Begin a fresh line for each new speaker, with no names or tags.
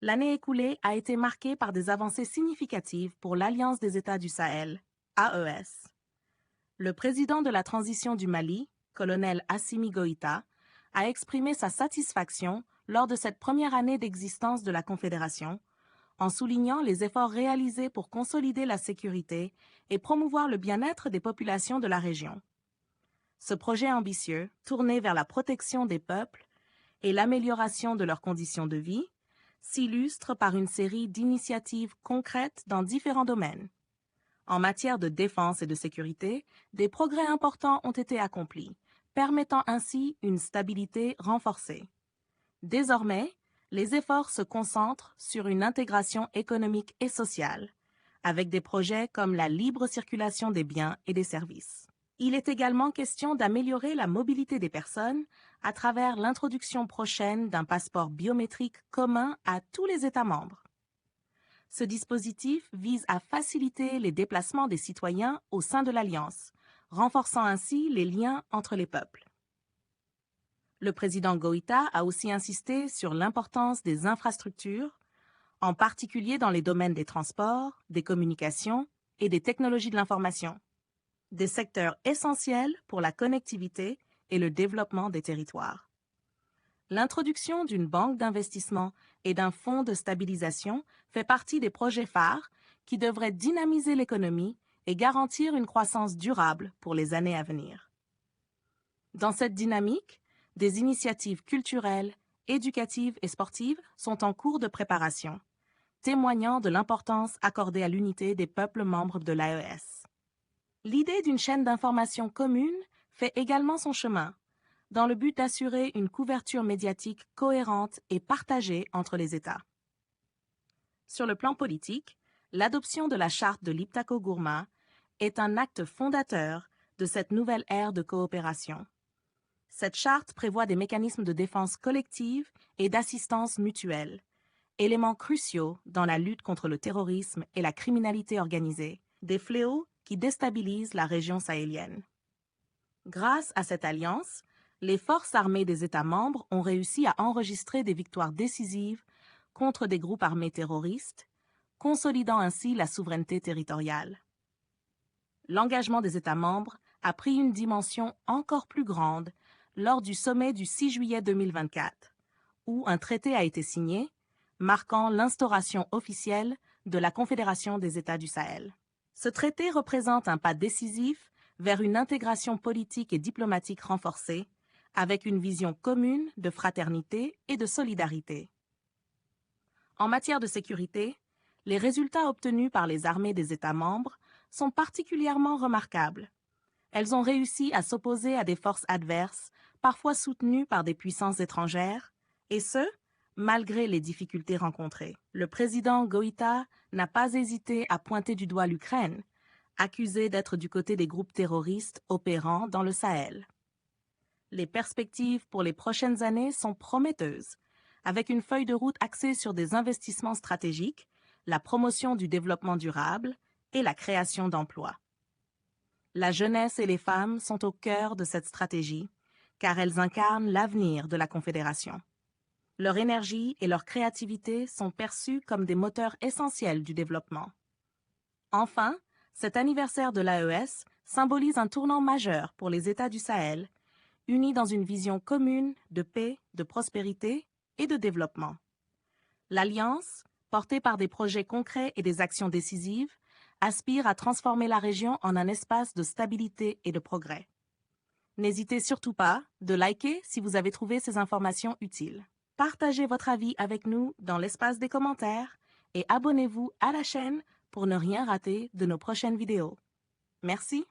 L'année écoulée a été marquée par des avancées significatives pour l'Alliance des États du Sahel, AES. Le président de la transition du Mali, colonel Assimi Goïta, a exprimé sa satisfaction lors de cette première année d'existence de la Confédération, en soulignant les efforts réalisés pour consolider la sécurité et promouvoir le bien-être des populations de la région. Ce projet ambitieux, tourné vers la protection des peuples et l'amélioration de leurs conditions de vie, s'illustre par une série d'initiatives concrètes dans différents domaines. En matière de défense et de sécurité, des progrès importants ont été accomplis, permettant ainsi une stabilité renforcée. Désormais, les efforts se concentrent sur une intégration économique et sociale, avec des projets comme la libre circulation des biens et des services. Il est également question d'améliorer la mobilité des personnes à travers l'introduction prochaine d'un passeport biométrique commun à tous les États membres. Ce dispositif vise à faciliter les déplacements des citoyens au sein de l'Alliance, renforçant ainsi les liens entre les peuples. Le président Goïta a aussi insisté sur l'importance des infrastructures, en particulier dans les domaines des transports, des communications et des technologies de l'information, des secteurs essentiels pour la connectivité et le développement des territoires. L'introduction d'une banque d'investissement et d'un fonds de stabilisation fait partie des projets phares qui devraient dynamiser l'économie et garantir une croissance durable pour les années à venir. Dans cette dynamique, des initiatives culturelles, éducatives et sportives sont en cours de préparation, témoignant de l'importance accordée à l'unité des peuples membres de l'AES. L'idée d'une chaîne d'information commune fait également son chemin, dans le but d'assurer une couverture médiatique cohérente et partagée entre les États. Sur le plan politique, l'adoption de la charte de l'Iptako-Gourma est un acte fondateur de cette nouvelle ère de coopération. Cette charte prévoit des mécanismes de défense collective et d'assistance mutuelle, éléments cruciaux dans la lutte contre le terrorisme et la criminalité organisée, des fléaux qui déstabilisent la région sahélienne. Grâce à cette alliance, les forces armées des États membres ont réussi à enregistrer des victoires décisives contre des groupes armés terroristes, consolidant ainsi la souveraineté territoriale. L'engagement des États membres a pris une dimension encore plus grande lors du sommet du 6 juillet 2024, où un traité a été signé, marquant l'instauration officielle de la Confédération des États du Sahel. Ce traité représente un pas décisif vers une intégration politique et diplomatique renforcée, avec une vision commune de fraternité et de solidarité. En matière de sécurité, les résultats obtenus par les armées des États membres sont particulièrement remarquables. Elles ont réussi à s'opposer à des forces adverses, parfois soutenues par des puissances étrangères, et ce, malgré les difficultés rencontrées. Le président Goïta n'a pas hésité à pointer du doigt l'Ukraine, accusée d'être du côté des groupes terroristes opérant dans le Sahel. Les perspectives pour les prochaines années sont prometteuses, avec une feuille de route axée sur des investissements stratégiques, la promotion du développement durable et la création d'emplois. La jeunesse et les femmes sont au cœur de cette stratégie, car elles incarnent l'avenir de la Confédération. Leur énergie et leur créativité sont perçues comme des moteurs essentiels du développement. Enfin, cet anniversaire de l'AES symbolise un tournant majeur pour les États du Sahel, unis dans une vision commune de paix, de prospérité et de développement. L'Alliance, portée par des projets concrets et des actions décisives, aspire à transformer la région en un espace de stabilité et de progrès. N'hésitez surtout pas de liker si vous avez trouvé ces informations utiles. Partagez votre avis avec nous dans l'espace des commentaires et abonnez-vous à la chaîne pour ne rien rater de nos prochaines vidéos. Merci.